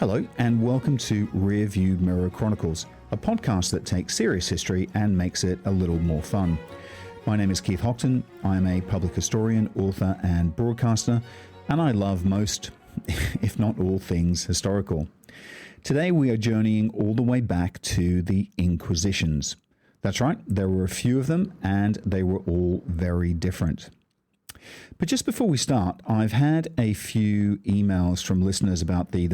Hello, and welcome to Rearview Mirror Chronicles, a podcast that takes serious history and makes it a little more fun. My name is Keith Hocton. I am a public historian, author, and broadcaster, and I love most, if not all, things historical. Today we are journeying all the way back to the Inquisitions. That's right, there were a few of them, and they were all very different. But just before we start, I've had a few emails from listeners about the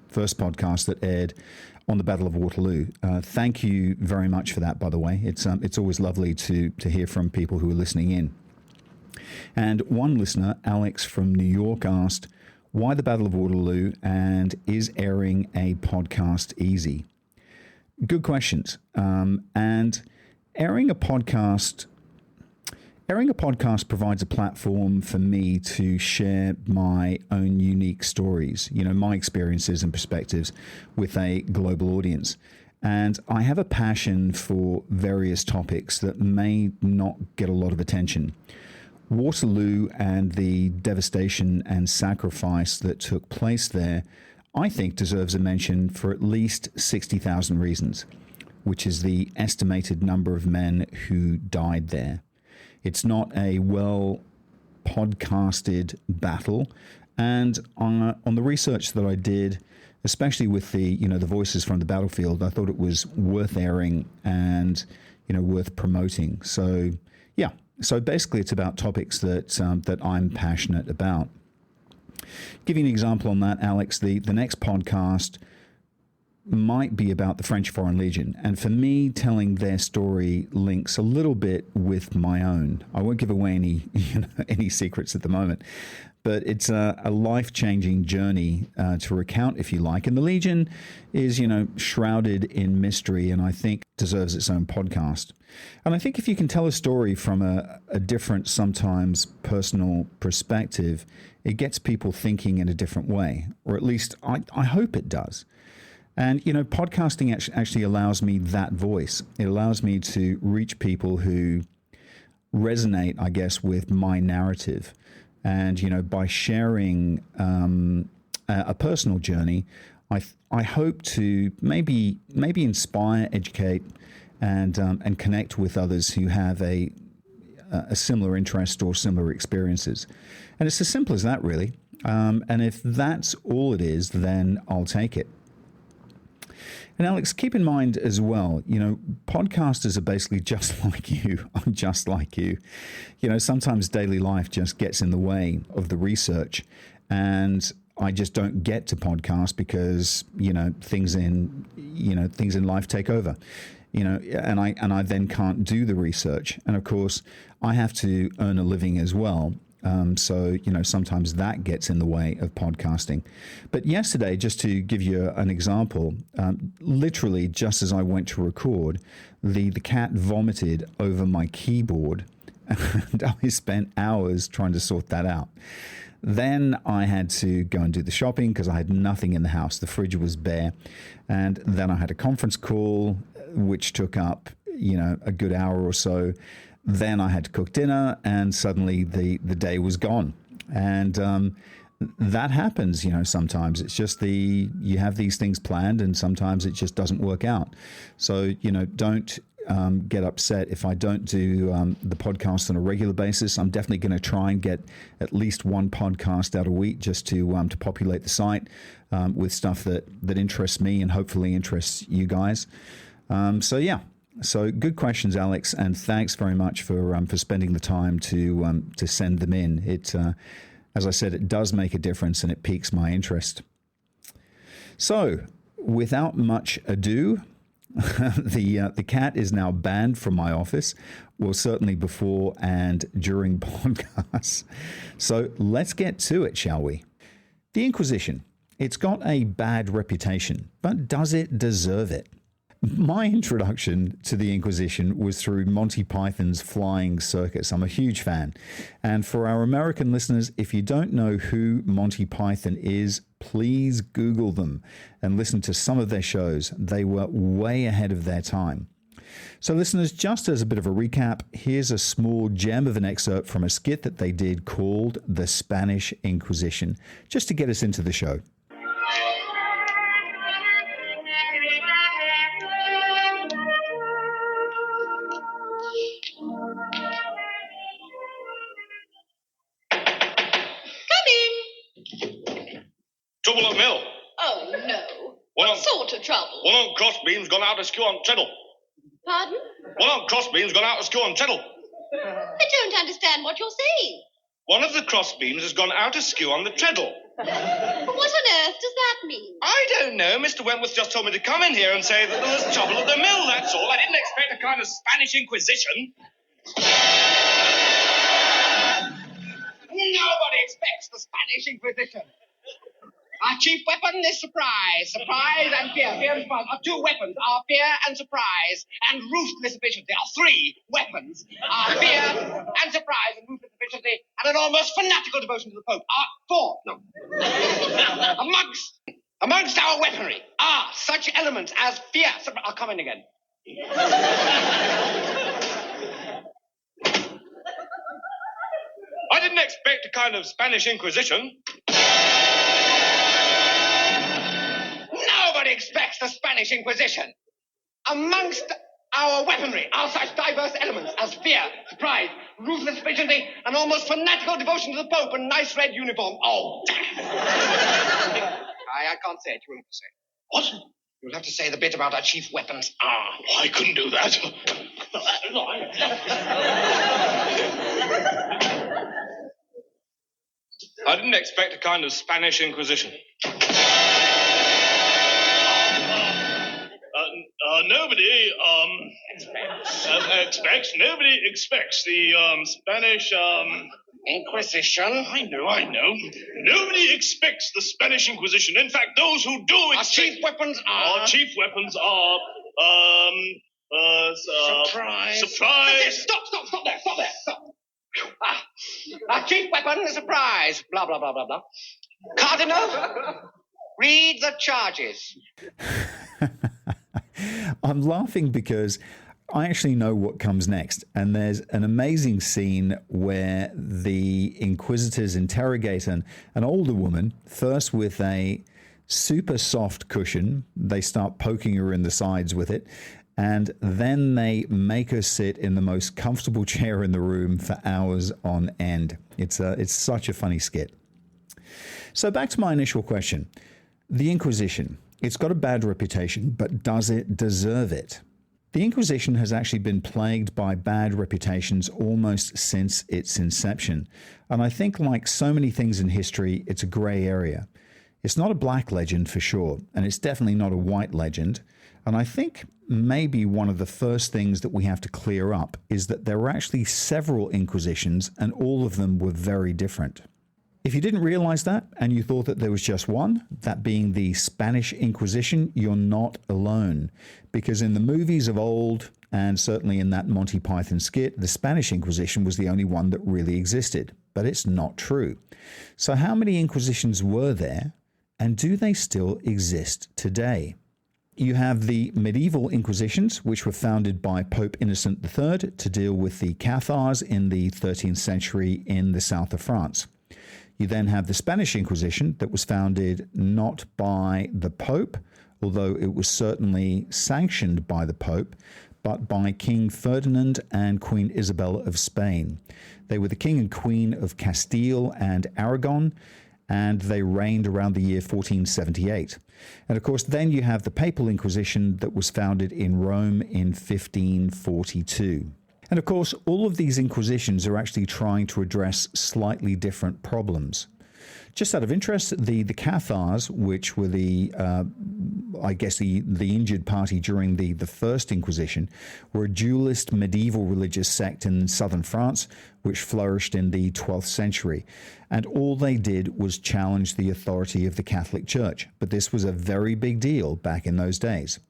first podcast that aired on the Battle of Waterloo. Thank you very much for that, by the way. It's always lovely to hear from people who are listening in. And one listener, Alex from New York, asked, why the Battle of Waterloo, and is airing a podcast easy? Good questions. And airing a podcast provides a platform for me to share my own unique stories, my experiences and perspectives with a global audience. And I have a passion for various topics that may not get a lot of attention. Waterloo and the devastation and sacrifice that took place there, I think deserves a mention for at least 60,000 reasons, which is the estimated number of men who died there. It's not a well-podcasted battle, and on the research that I did, especially with the voices from the battlefield, I thought it was worth airing and worth promoting. So yeah, so basically it's about topics that I'm passionate about. Give you an example on that, Alex. The next podcast might be about the French Foreign Legion, and for me, telling their story links a little bit with my own. I won't give away any secrets at the moment, but it's a life-changing journey to recount, if you like. And the Legion is, shrouded in mystery, and I think deserves its own podcast. And I think if you can tell a story from a different, sometimes personal perspective, it gets people thinking in a different way, or at least I hope it does. And, podcasting actually allows me that voice. It allows me to reach people who resonate, I guess, with my narrative. And, by sharing a personal journey, I hope to maybe inspire, educate, and connect with others who have a similar interest or similar experiences. And it's as simple as that, really. And if that's all it is, then I'll take it. And Alex, keep in mind as well, podcasters are basically just like you. I'm just like you. Sometimes daily life just gets in the way of the research, and I just don't get to podcast because, things in life take over. And I then can't do the research. And of course, I have to earn a living as well. So, sometimes that gets in the way of podcasting. But yesterday, just to give you an example, literally just as I went to record, the cat vomited over my keyboard, and I spent hours trying to sort that out. Then I had to go and do the shopping because I had nothing in the house. The fridge was bare. And then I had a conference call, which took up, a good hour or so. Then I had to cook dinner, and suddenly the day was gone. And that happens, sometimes. It's just you have these things planned, and sometimes it just doesn't work out. So, don't get upset if I don't do the podcast on a regular basis. I'm definitely going to try and get at least one podcast out a week just to populate the site with stuff that interests me and hopefully interests you guys. So good questions, Alex, and thanks very much for spending the time to send them in. It, as I said, it does make a difference, and it piques my interest. So, without much ado, the cat is now banned from my office. Well, certainly before and during podcasts. So let's get to it, shall we? The Inquisition. It's got a bad reputation, but does it deserve it? My introduction to the Inquisition was through Monty Python's Flying Circus. I'm a huge fan. And for our American listeners, if you don't know who Monty Python is, please Google them and listen to some of their shows. They were way ahead of their time. So listeners, just as a bit of a recap, here's a small gem of an excerpt from a skit that they did called The Spanish Inquisition, just to get us into the show. trouble at mill. Oh, no. What What sort of trouble? One on crossbeam's gone out askew on treadle. Pardon? One on crossbeam's gone out askew on treadle. I don't understand what you're saying. One of the crossbeams has gone out askew on the treadle. What on earth does that mean? I don't know. Mr. Wentworth just told me to come in here and say that there was trouble at the mill, that's all. I didn't expect a kind of Spanish Inquisition. Nobody expects the Spanish Inquisition. Our chief weapon is surprise. Surprise and fear. Fear and surprise. Our two weapons are fear and surprise and ruthless efficiency. Our three weapons are fear and surprise and ruthless efficiency and an almost fanatical devotion to the Pope. Our four. No. Amongst our weaponry are such elements as fear. I'll come in again. I didn't expect a kind of Spanish Inquisition. Nobody expects the Spanish Inquisition. Amongst our weaponry are such diverse elements as fear, surprise, ruthless efficiency, and almost fanatical devotion to the Pope and nice red uniform. Oh, damn. I can't say it. You'll have to say it. What? You'll have to say the bit about our chief weapons are. I couldn't do that. I didn't expect a kind of Spanish Inquisition. Nobody expects the Spanish Inquisition? I know. Nobody expects the Spanish Inquisition. In fact, those who do Our chief weapons are. Our chief weapons are Surprise. Surprise. Stop there. Our chief weapon is surprise. Blah, blah, blah, blah, blah. Cardinal, read the charges. I'm laughing because I actually know what comes next. And there's an amazing scene where the inquisitors interrogate an older woman, first with a super soft cushion. They start poking her in the sides with it. And then they make her sit in the most comfortable chair in the room for hours on end. It's such a funny skit. So back to my initial question. The Inquisition. It's got a bad reputation, but does it deserve it? The Inquisition has actually been plagued by bad reputations almost since its inception. And I think, like so many things in history, it's a grey area. It's not a black legend for sure, and it's definitely not a white legend. And I think maybe one of the first things that we have to clear up is that there were actually several Inquisitions, and all of them were very different. If you didn't realize that, and you thought that there was just one, that being the Spanish Inquisition, you're not alone. Because in the movies of old, and certainly in that Monty Python skit, the Spanish Inquisition was the only one that really existed. But it's not true. So how many Inquisitions were there, and do they still exist today? You have the medieval Inquisitions, which were founded by Pope Innocent III to deal with the Cathars in the 13th century in the south of France. You then have the Spanish Inquisition that was founded not by the Pope, although it was certainly sanctioned by the Pope, but by King Ferdinand and Queen Isabella of Spain. They were the King and Queen of Castile and Aragon, and they reigned around the year 1478. And of course, then you have the Papal Inquisition that was founded in Rome in 1542. And of course, all of these Inquisitions are actually trying to address slightly different problems. Just out of interest, the Cathars, which were the injured party during the First Inquisition, were a dualist medieval religious sect in southern France, which flourished in the 12th century. And all they did was challenge the authority of the Catholic Church. But this was a very big deal back in those days.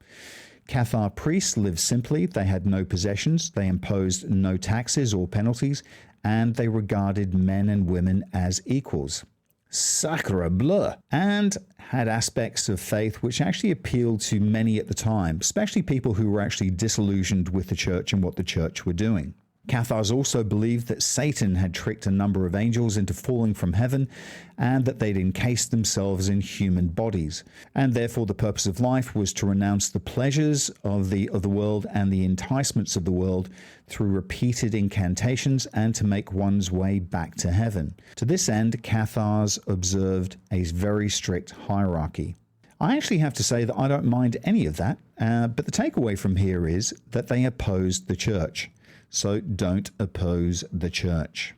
Cathar priests lived simply, they had no possessions, they imposed no taxes or penalties, and they regarded men and women as equals. Sacre bleu! And had aspects of faith which actually appealed to many at the time, especially people who were actually disillusioned with the church and what the church were doing. Cathars also believed that Satan had tricked a number of angels into falling from heaven and that they'd encased themselves in human bodies. And therefore the purpose of life was to renounce the pleasures of the world and the enticements of the world through repeated incantations and to make one's way back to heaven. To this end, Cathars observed a very strict hierarchy. I actually have to say that I don't mind any of that, but the takeaway from here is that they opposed the church. So don't oppose the church.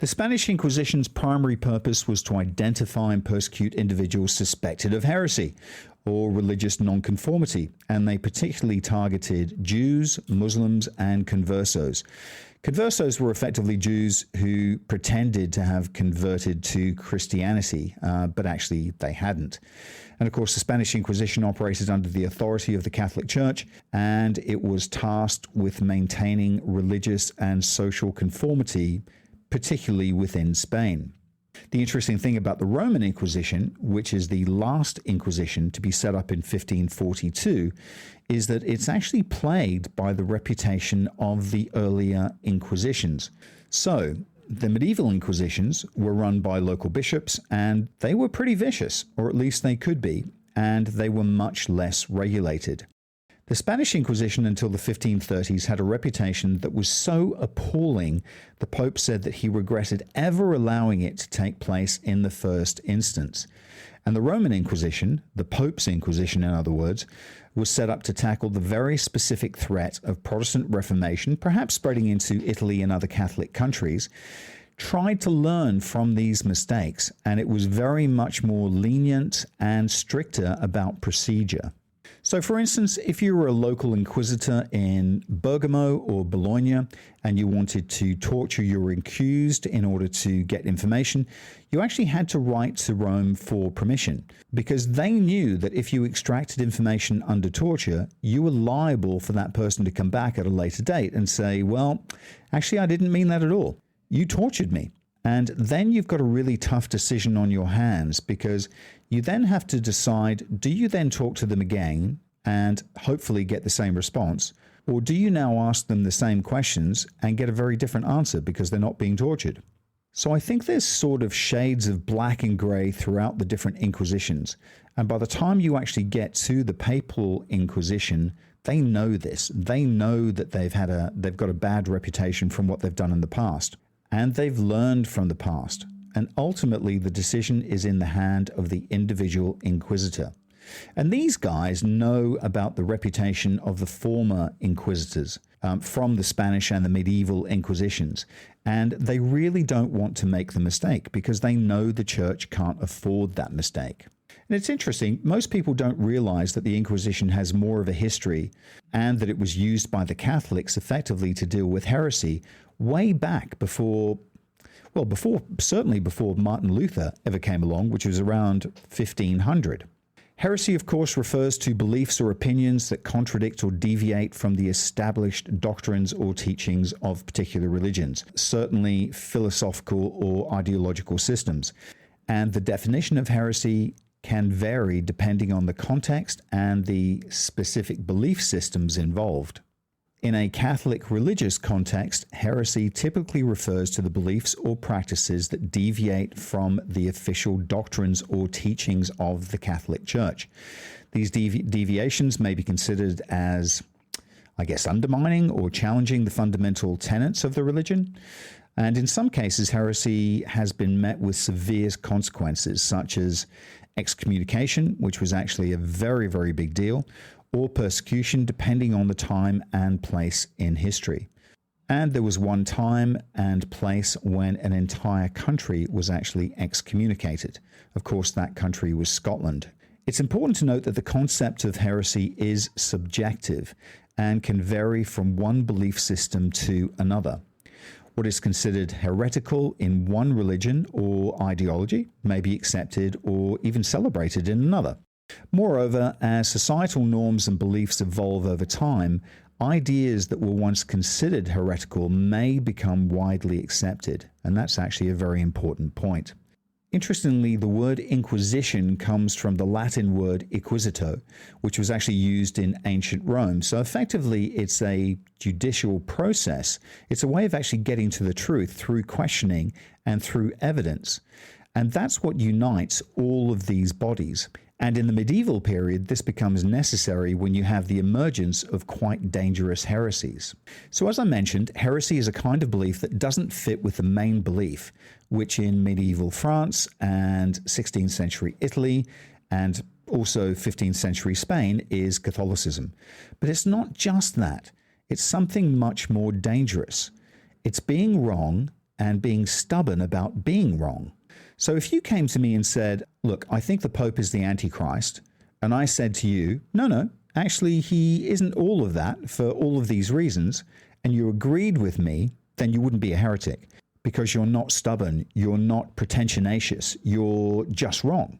The Spanish Inquisition's primary purpose was to identify and persecute individuals suspected of heresy or religious nonconformity, and they particularly targeted Jews, Muslims, and conversos. Conversos were effectively Jews who pretended to have converted to Christianity, but actually they hadn't. And of course, the Spanish Inquisition operated under the authority of the Catholic Church, and it was tasked with maintaining religious and social conformity, particularly within Spain. The interesting thing about the Roman Inquisition, which is the last Inquisition to be set up in 1542, is that it's actually plagued by the reputation of the earlier Inquisitions. So, the medieval Inquisitions were run by local bishops, and they were pretty vicious, or at least they could be, and they were much less regulated. The Spanish Inquisition until the 1530s had a reputation that was so appalling, the Pope said that he regretted ever allowing it to take place in the first instance. And the Roman Inquisition, the Pope's Inquisition in other words, was set up to tackle the very specific threat of Protestant Reformation, perhaps spreading into Italy and other Catholic countries, tried to learn from these mistakes, and it was very much more lenient and stricter about procedure. So, for instance, if you were a local inquisitor in Bergamo or Bologna and you wanted to torture your accused in order to get information, you actually had to write to Rome for permission, because they knew that if you extracted information under torture, you were liable for that person to come back at a later date and say, well, actually, I didn't mean that at all. You tortured me. And then you've got a really tough decision on your hands, because you then have to decide, do you then talk to them again and hopefully get the same response? Or do you now ask them the same questions and get a very different answer because they're not being tortured? So I think there's sort of shades of black and gray throughout the different Inquisitions. And by the time you actually get to the Papal Inquisition, they know this. They know that they've got a bad reputation from what they've done in the past. And they've learned from the past. And ultimately, the decision is in the hand of the individual inquisitor. And these guys know about the reputation of the former inquisitors from the Spanish and the medieval Inquisitions. And they really don't want to make the mistake because they know the church can't afford that mistake. And it's interesting, most people don't realize that the Inquisition has more of a history and that it was used by the Catholics effectively to deal with heresy way back certainly before Martin Luther ever came along, which was around 1500. Heresy, of course, refers to beliefs or opinions that contradict or deviate from the established doctrines or teachings of particular religions, certainly philosophical or ideological systems. And the definition of heresy can vary depending on the context and the specific belief systems involved. In a Catholic religious context, heresy typically refers to the beliefs or practices that deviate from the official doctrines or teachings of the Catholic Church. These deviations may be considered as, undermining or challenging the fundamental tenets of the religion. And in some cases, heresy has been met with severe consequences, such as excommunication, which was actually a very, very big deal, or persecution, depending on the time and place in history. And there was one time and place when an entire country was actually excommunicated. Of course, that country was Scotland. It's important to note that the concept of heresy is subjective and can vary from one belief system to another. What is considered heretical in one religion or ideology may be accepted or even celebrated in another. Moreover, as societal norms and beliefs evolve over time, ideas that were once considered heretical may become widely accepted, and that's actually a very important point. Interestingly, the word Inquisition comes from the Latin word inquisito, which was actually used in ancient Rome. So effectively, it's a judicial process. It's a way of actually getting to the truth through questioning and through evidence. And that's what unites all of these bodies. And in the medieval period, this becomes necessary when you have the emergence of quite dangerous heresies. So as I mentioned, heresy is a kind of belief that doesn't fit with the main belief, which in medieval France and 16th century Italy and also 15th century Spain is Catholicism. But it's not just that. It's something much more dangerous. It's being wrong and being stubborn about being wrong. So if you came to me and said, look, I think the Pope is the Antichrist, and I said to you, no, actually he isn't all of that for all of these reasons, and you agreed with me, then you wouldn't be a heretic because you're not stubborn, you're not pretentious, you're just wrong.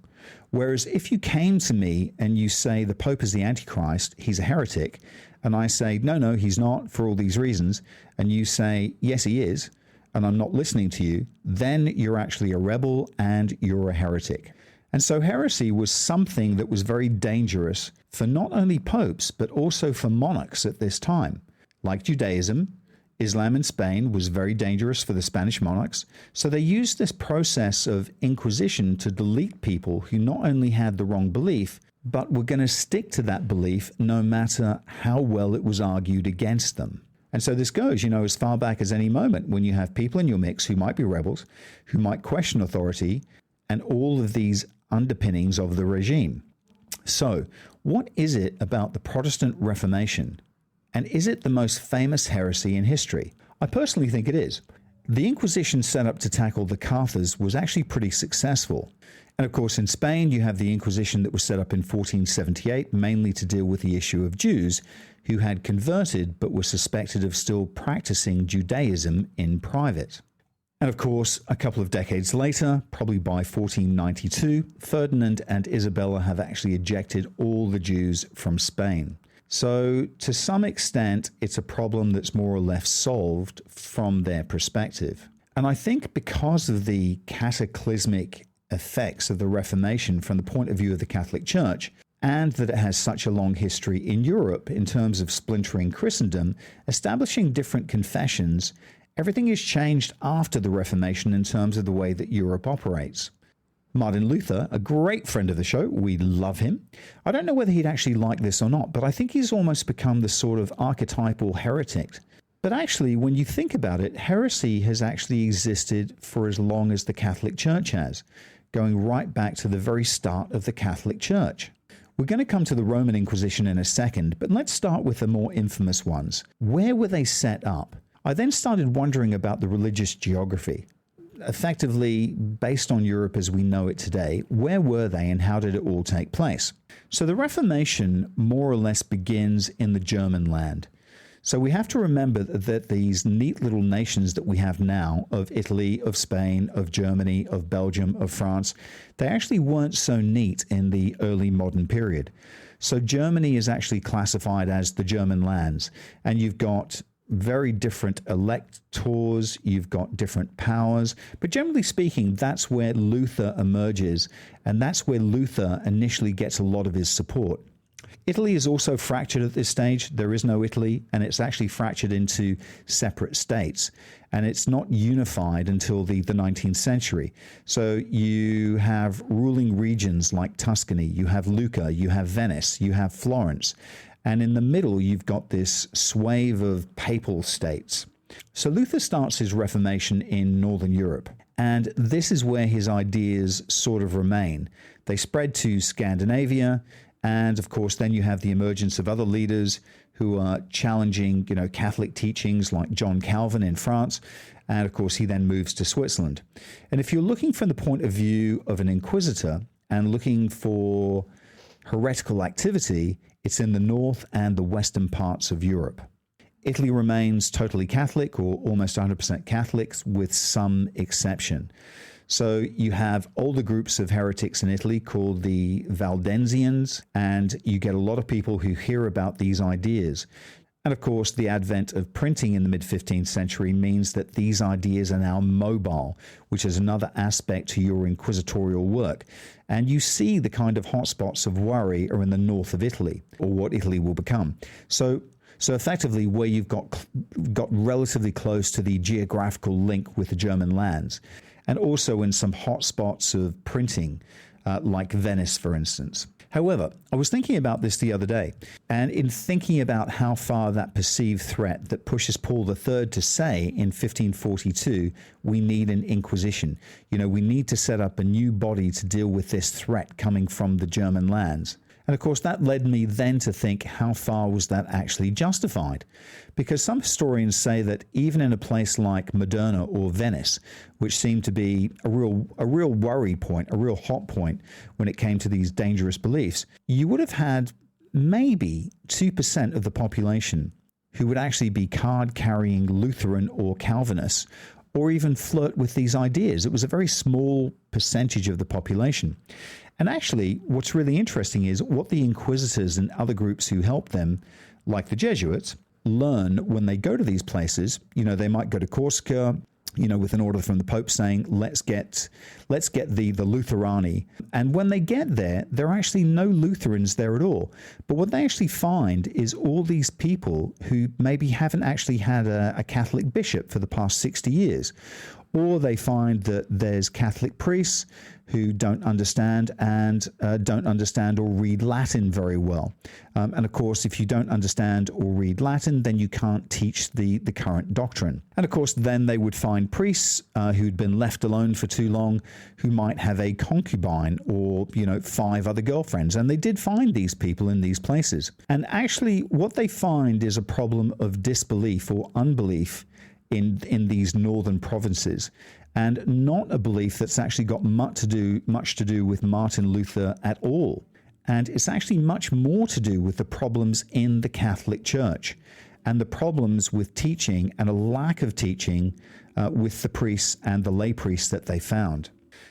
Whereas if you came to me and you say the Pope is the Antichrist, he's a heretic, and I say, no, he's not for all these reasons, and you say, yes, he is, and I'm not listening to you, then you're actually a rebel and you're a heretic. And so heresy was something that was very dangerous for not only popes, but also for monarchs at this time. Like Judaism, Islam in Spain was very dangerous for the Spanish monarchs. So they used this process of Inquisition to delete people who not only had the wrong belief, but were going to stick to that belief no matter how well it was argued against them. And so this goes, as far back as any moment when you have people in your mix who might be rebels, who might question authority, and all of these underpinnings of the regime. So what is it about the Protestant Reformation? And is it the most famous heresy in history? I personally think it is. The Inquisition set up to tackle the Cathars was actually pretty successful. And of course, in Spain, you have the Inquisition that was set up in 1478, mainly to deal with the issue of Jews who had converted but were suspected of still practicing Judaism in private. And of course, a couple of decades later, probably by 1492, Ferdinand and Isabella have actually ejected all the Jews from Spain. So to some extent, it's a problem that's more or less solved from their perspective. And I think because of the cataclysmic effects of the Reformation from the point of view of the Catholic Church, and that it has such a long history in Europe in terms of splintering Christendom, establishing different confessions, everything is changed after the Reformation in terms of the way that Europe operates. Martin Luther, a great friend of the show, we love him. I don't know whether he'd actually like this or not, but I think he's almost become the sort of archetypal heretic. But actually, when you think about it, heresy has actually existed for as long as the Catholic Church has, going right back to the very start of the Catholic Church. We're going to come to the Roman Inquisition in a second, but let's start with the more infamous ones. Where were they set up? I then started wondering about the religious geography. Effectively, based on Europe as we know it today, where were they and how did it all take place? So the Reformation more or less begins in the German land. So we have to remember that these neat little nations that we have now of Italy, of Spain, of Germany, of Belgium, of France, they actually weren't so neat in the early modern period. So Germany is actually classified as the German lands, and you've got very different electors, you've got different powers, but generally speaking, that's where Luther emerges, and that's where Luther initially gets a lot of his support. Italy is also fractured at this stage. There is no Italy, and it's actually fractured into separate states, and it's not unified until the 19th century. So you have ruling regions like Tuscany, you have Lucca, you have Venice, you have Florence, and in the middle you've got this swathe of papal states. So Luther starts his Reformation in Northern Europe, and this is where his ideas sort of remain. They spread to Scandinavia, and of course, then you have the emergence of other leaders who are challenging, Catholic teachings like John Calvin in France. And of course, he then moves to Switzerland. And if you're looking from the point of view of an inquisitor and looking for heretical activity, it's in the north and the western parts of Europe. Italy remains totally Catholic or almost 100% Catholics with some exception. So you have older groups of heretics in Italy called the Valdensians, and you get a lot of people who hear about these ideas. And of course, the advent of printing in the mid-15th century means that these ideas are now mobile, which is another aspect to your inquisitorial work. And you see the kind of hotspots of worry are in the north of Italy, or what Italy will become. So effectively, where you've got relatively close to the geographical link with the German lands, and also in some hotspots of printing, like Venice, for instance. However, I was thinking about this the other day, and in thinking about how far that perceived threat that pushes Paul III to say in 1542, we need an Inquisition. We need to set up a new body to deal with this threat coming from the German lands. And of course, that led me then to think, how far was that actually justified? Because some historians say that even in a place like Modena or Venice, which seemed to be a real worry point, a real hot point when it came to these dangerous beliefs, you would have had maybe 2% of the population who would actually be card-carrying Lutheran or Calvinists, or even flirt with these ideas. It was a very small percentage of the population. And actually, what's really interesting is what the inquisitors and other groups who help them, like the Jesuits, learn when they go to these places. They might go to Corsica, with an order from the Pope saying, let's get the Lutherani. And when they get there, there are actually no Lutherans there at all. But what they actually find is all these people who maybe haven't actually had a Catholic bishop for the past 60 years. Or they find that there's Catholic priests who don't understand or read Latin very well. And of course, if you don't understand or read Latin, then you can't teach the current doctrine. And of course, then they would find priests who'd been left alone for too long, who might have a concubine or, 5 other girlfriends. And they did find these people in these places. And actually, what they find is a problem of disbelief or unbelief in these northern provinces, and not a belief that's actually got much to do with Martin Luther at all. And it's actually much more to do with the problems in the Catholic Church and the problems with teaching and a lack of teaching with the priests and the lay priests that they found.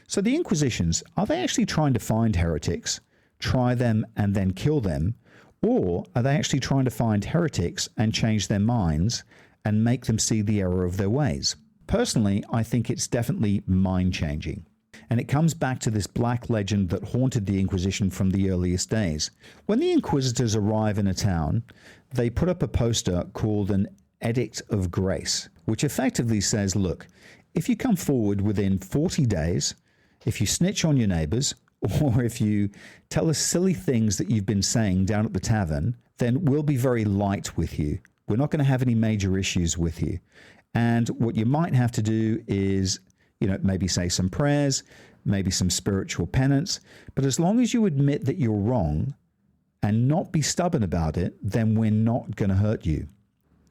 So the Inquisitions, are they actually trying to find heretics, try them and then kill them? Or are they actually trying to find heretics and change their minds and make them see the error of their ways? Personally, I think it's definitely mind-changing. And it comes back to this black legend that haunted the Inquisition from the earliest days. When the Inquisitors arrive in a town, they put up a poster called an Edict of Grace, which effectively says, look, if you come forward within 40 days, if you snitch on your neighbors, or if you tell us silly things that you've been saying down at the tavern, then we'll be very light with you. We're not going to have any major issues with you. And what you might have to do is, maybe say some prayers, maybe some spiritual penance. But as long as you admit that you're wrong and not be stubborn about it, then we're not going to hurt you.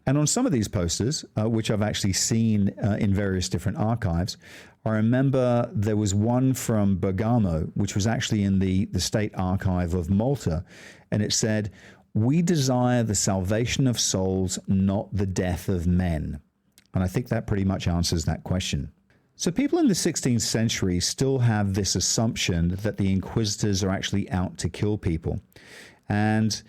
And on some of these posters, which I've actually seen in various different archives, I remember there was one from Bergamo, which was actually in the State Archive of Malta, and it said, "We desire the salvation of souls, not the death of men." And I think that pretty much answers that question. So people in the 16th century still have this assumption that the Inquisitors are actually out to kill people. And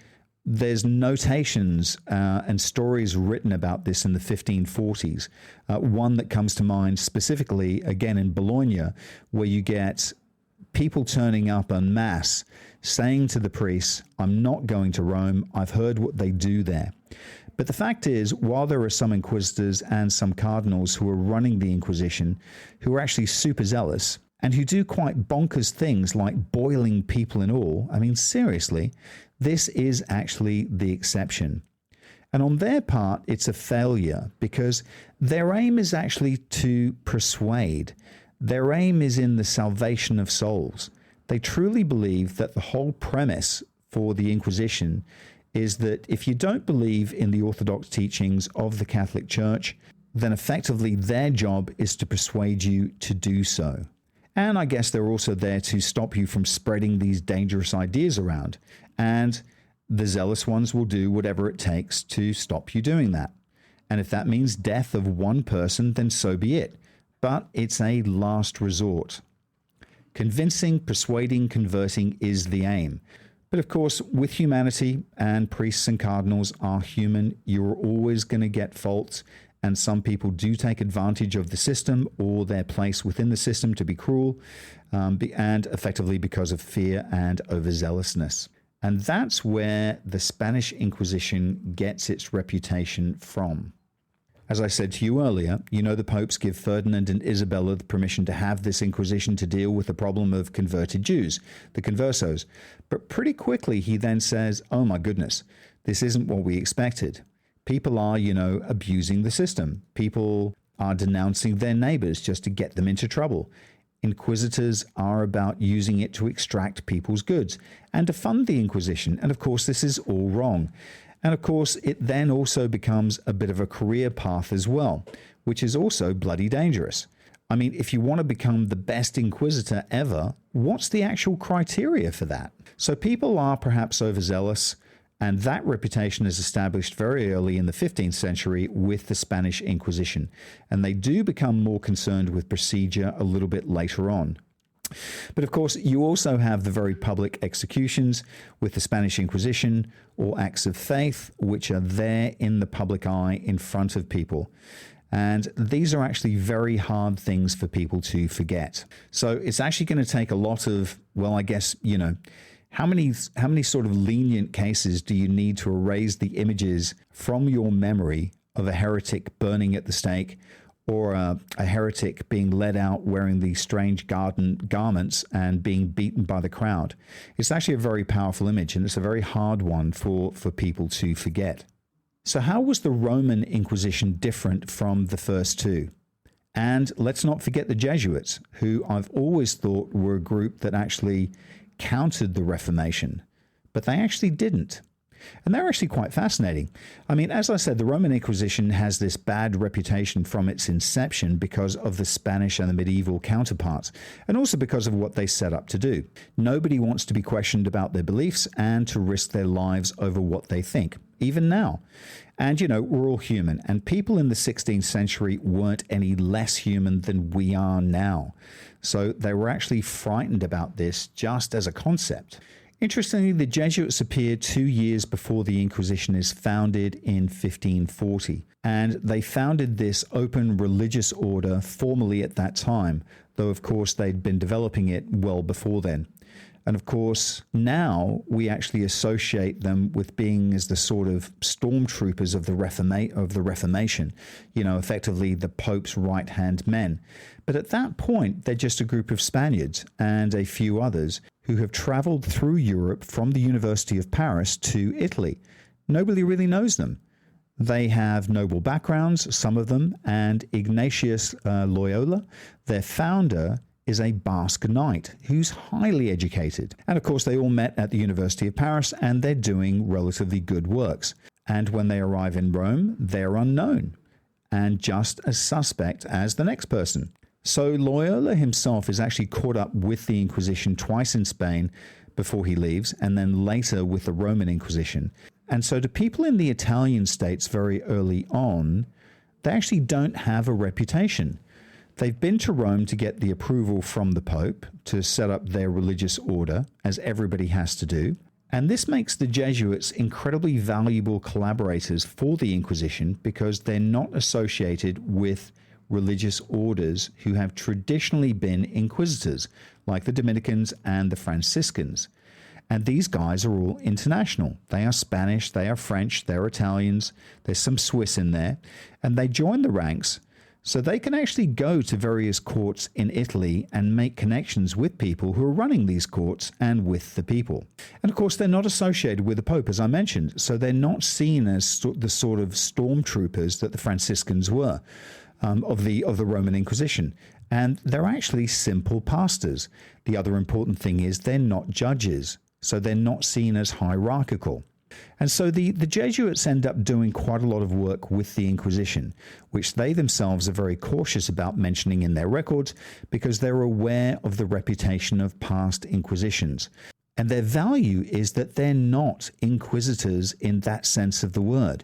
there's notations and stories written about this in the 1540s. One that comes to mind specifically, again, in Bologna, where you get people turning up en masse saying to the priests, "I'm not going to Rome. I've heard what they do there." But the fact is, while there are some inquisitors and some cardinals who are running the Inquisition who are actually super zealous and who do quite bonkers things like boiling people in oil, I mean, seriously, this is actually the exception. And on their part, it's a failure because their aim is actually to persuade. Their aim is in the salvation of souls. They truly believe that the whole premise for the Inquisition is that if you don't believe in the orthodox teachings of the Catholic Church, then effectively their job is to persuade you to do so. And I guess they're also there to stop you from spreading these dangerous ideas around. And the zealous ones will do whatever it takes to stop you doing that. And if that means death of one person, then so be it. But it's a last resort. Convincing, persuading, converting is the aim. But of course, with humanity, and priests and cardinals are human, you're always going to get faults, and some people do take advantage of the system or their place within the system to be cruel, and effectively because of fear and overzealousness. And that's where the Spanish Inquisition gets its reputation from. As I said to you earlier, you know the popes give Ferdinand and Isabella the permission to have this Inquisition to deal with the problem of converted Jews, the conversos. But pretty quickly he then says, oh my goodness, this isn't what we expected. People are, abusing the system. People are denouncing their neighbors just to get them into trouble. Inquisitors are about using it to extract people's goods and to fund the Inquisition. And of course, this is all wrong. And of course, it then also becomes a bit of a career path as well, which is also bloody dangerous. I mean, if you want to become the best inquisitor ever, what's the actual criteria for that? So people are perhaps overzealous, and that reputation is established very early in the 15th century with the Spanish Inquisition. And they do become more concerned with procedure a little bit later on. But of course, you also have the very public executions with the Spanish Inquisition, or acts of faith, which are there in the public eye in front of people. And these are actually very hard things for people to forget. So it's actually going to take a lot of, how many sort of lenient cases do you need to erase the images from your memory of a heretic burning at the stake, or a heretic being led out wearing these strange garments and being beaten by the crowd? It's actually a very powerful image, and it's a very hard one for people to forget. So how was the Roman Inquisition different from the first two? And let's not forget the Jesuits, who I've always thought were a group that actually countered the Reformation, but they actually didn't. And they're actually quite fascinating. I mean, as I said, the Roman Inquisition has this bad reputation from its inception because of the Spanish and the medieval counterparts, and also because of what they set up to do. Nobody wants to be questioned about their beliefs and to risk their lives over what they think, even now. And, we're all human, and people in the 16th century weren't any less human than we are now. So they were actually frightened about this just as a concept. Interestingly, the Jesuits appear 2 years before the Inquisition is founded in 1540, and they founded this open religious order formally at that time, though of course they'd been developing it well before then. And of course, now we actually associate them with being as the sort of stormtroopers of the Reformation, effectively the Pope's right-hand men. But at that point, they're just a group of Spaniards and a few others who have traveled through Europe from the University of Paris to Italy. Nobody really knows them. They have noble backgrounds, some of them, and Ignatius Loyola, their founder, is a Basque knight who's highly educated. And of course, they all met at the University of Paris, and they're doing relatively good works. And when they arrive in Rome, they're unknown and just as suspect as the next person. So Loyola himself is actually caught up with the Inquisition twice in Spain before he leaves, and then later with the Roman Inquisition. And so to people in the Italian states very early on, they actually don't have a reputation. They've been to Rome to get the approval from the Pope to set up their religious order, as everybody has to do. And this makes the Jesuits incredibly valuable collaborators for the Inquisition because they're not associated with religious orders who have traditionally been inquisitors, like the Dominicans and the Franciscans. And these guys are all international. They are Spanish, they are French, they're Italians, there's some Swiss in there, and they join the ranks so they can actually go to various courts in Italy and make connections with people who are running these courts and with the people. And of course, they're not associated with the Pope, as I mentioned, so they're not seen as the sort of stormtroopers that the Franciscans were. Of the Roman Inquisition. And they're actually simple pastors. The other important thing is they're not judges, so they're not seen as hierarchical. And so the Jesuits end up doing quite a lot of work with the Inquisition, which they themselves are very cautious about mentioning in their records because they're aware of the reputation of past Inquisitions. And their value is that they're not inquisitors in that sense of the word.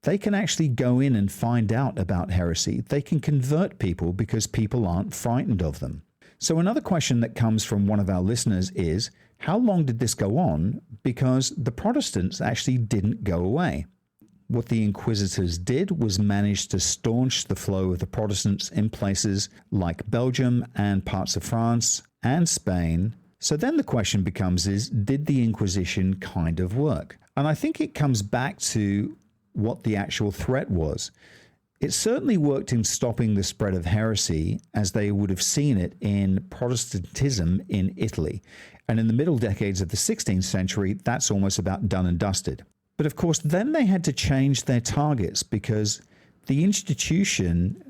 They can actually go in and find out about heresy. They can convert people because people aren't frightened of them. So another question that comes from one of our listeners is, how long did this go on? Because the Protestants actually didn't go away. What the Inquisitors did was manage to staunch the flow of the Protestants in places like Belgium and parts of France and Spain. So then the question becomes did the Inquisition kind of work? And I think it comes back to what the actual threat was. It certainly worked in stopping the spread of heresy as they would have seen it in Protestantism in Italy. And in the middle decades of the 16th century, that's almost about done and dusted. But of course, then they had to change their targets because the institution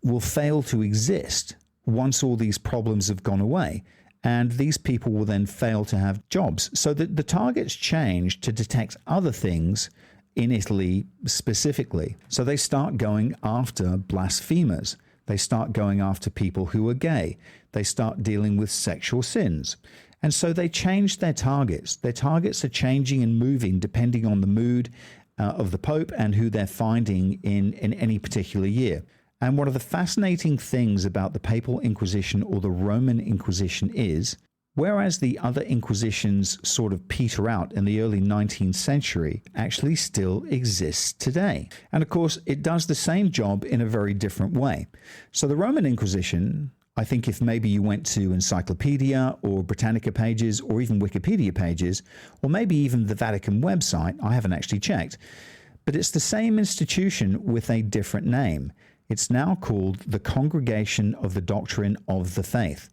will fail to exist once all these problems have gone away. And these people will then fail to have jobs. So the targets changed to detect other things in Italy specifically. So they start going after blasphemers. They start going after people who are gay. They start dealing with sexual sins. And so they change their targets. Their targets are changing and moving depending on the mood of the Pope and who they're finding in any particular year. And one of the fascinating things about the Papal Inquisition or the Roman Inquisition is, whereas the other Inquisitions sort of peter out in the early 19th century, actually still exists today. And of course, it does the same job in a very different way. So the Roman Inquisition, I think if maybe you went to Encyclopedia or Britannica pages or even Wikipedia pages, or maybe even the Vatican website, I haven't actually checked, but it's the same institution with a different name. It's now called the Congregation of the Doctrine of the Faith.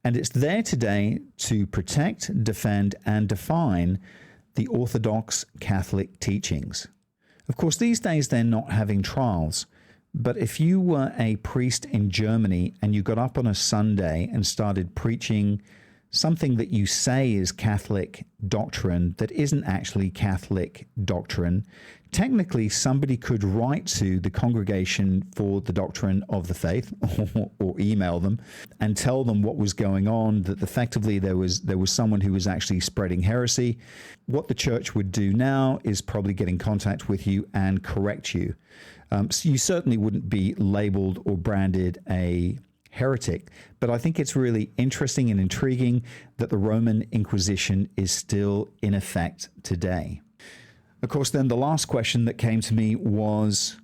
And it's there today to protect, defend, and define the Orthodox Catholic teachings. Of course, these days they're not having trials. But if you were a priest in Germany and you got up on a Sunday and started preaching something that you say is Catholic doctrine that isn't actually Catholic doctrine, technically somebody could write to the Congregation for the Doctrine of the Faith or email them and tell them what was going on, that effectively there was someone who was actually spreading heresy. What the church would do now is probably get in contact with you and correct you. So you certainly wouldn't be labeled or branded a heretic, but I think it's really interesting and intriguing that the Roman Inquisition is still in effect today. Of course, then the last question that came to me was,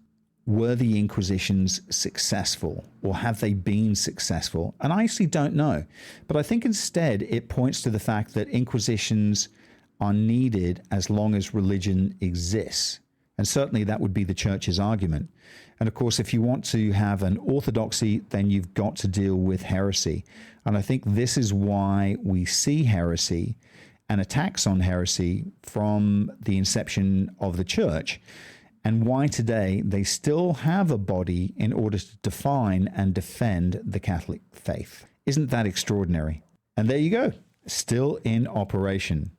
were the Inquisitions successful, or have they been successful? And I actually don't know, but I think instead it points to the fact that Inquisitions are needed as long as religion exists. And certainly that would be the church's argument. And of course, if you want to have an orthodoxy, then you've got to deal with heresy. And I think this is why we see heresy and attacks on heresy from the inception of the church, and why today they still have a body in order to define and defend the Catholic faith. Isn't that extraordinary? And there you go, still in operation.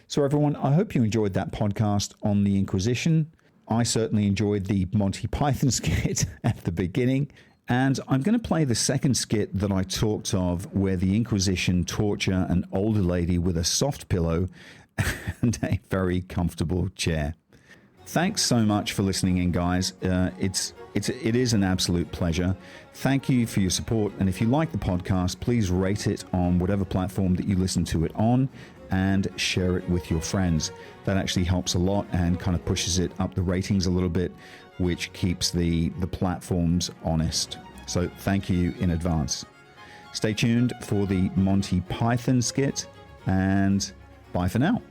So everyone, I hope you enjoyed that podcast on the Inquisition. I certainly enjoyed the Monty Python skit at the beginning. And I'm going to play the second skit that I talked of, where the Inquisition torture an older lady with a soft pillow and a very comfortable chair. Thanks so much for listening in, guys. It is an absolute pleasure. Thank you for your support. And if you like the podcast, please rate it on whatever platform that you listen to it on, and share it with your friends. That actually helps a lot and kind of pushes it up the ratings a little bit, which keeps the platforms honest. So thank you in advance. Stay tuned for the Monty Python skit, and bye for now.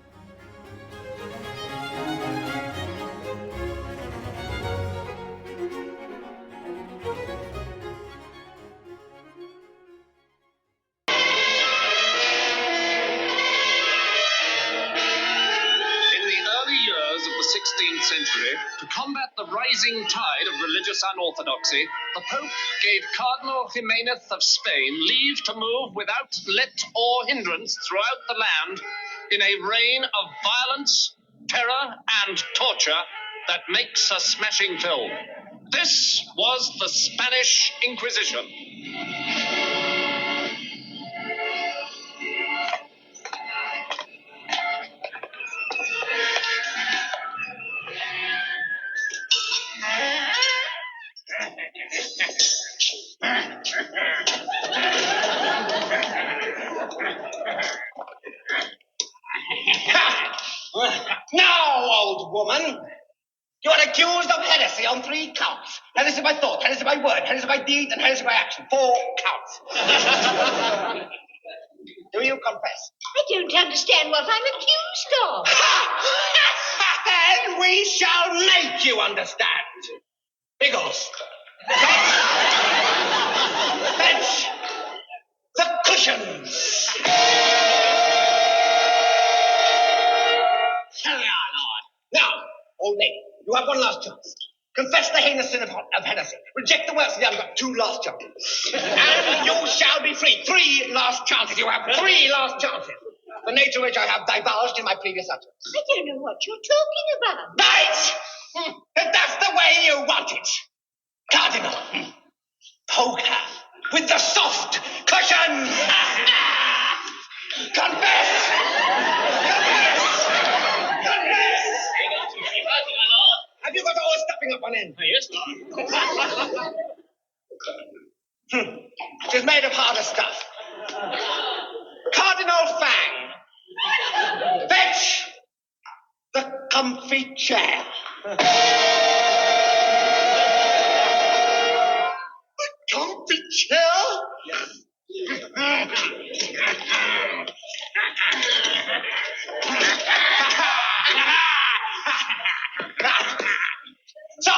To combat the rising tide of religious unorthodoxy, the Pope gave Cardinal Jimenez of Spain leave to move without let or hindrance throughout the land in a reign of violence, terror, and torture that makes a smashing film. This was the Spanish Inquisition. woman. You are accused of heresy on 3 counts. Heresy by thought, heresy by word, heresy by deed, and heresy by action. 4 counts. Do you confess? I don't understand what I'm accused of. Then we shall make you understand. Biggles. Fetch the cushions. Here we are, Lord. Now, old lady, you have one last chance. Confess the heinous sin of heresy. Reject the works of the ungodly. 2 last chances. And you shall be free. 3 last chances. You have 3 last chances. The nature which I have divulged in my previous utterance. I don't know what you're talking about. Right! If that's the way you want it. Cardinal. Poke her with the soft cushion. Confess! Confess! Have you got all stepping up on end? Yes, Lord. She's made of harder stuff. Cardinal Fang. Fetch the comfy chair. The comfy chair? So,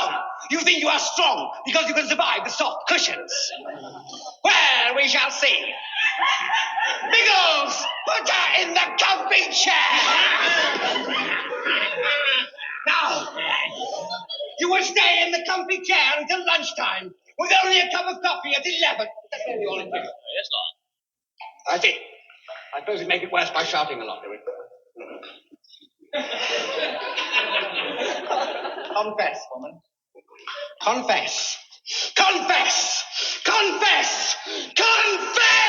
you think you are strong because you can survive the soft cushions? Well, we shall see. Biggles, put her in the comfy chair. Now, you will stay in the comfy chair until lunchtime with only a cup of coffee at 11. That's all you're in here. Yes, Lord. I see. I suppose we make it worse by shouting a lot, do we? Confess, woman. Confess. Confess! Confess! Confess!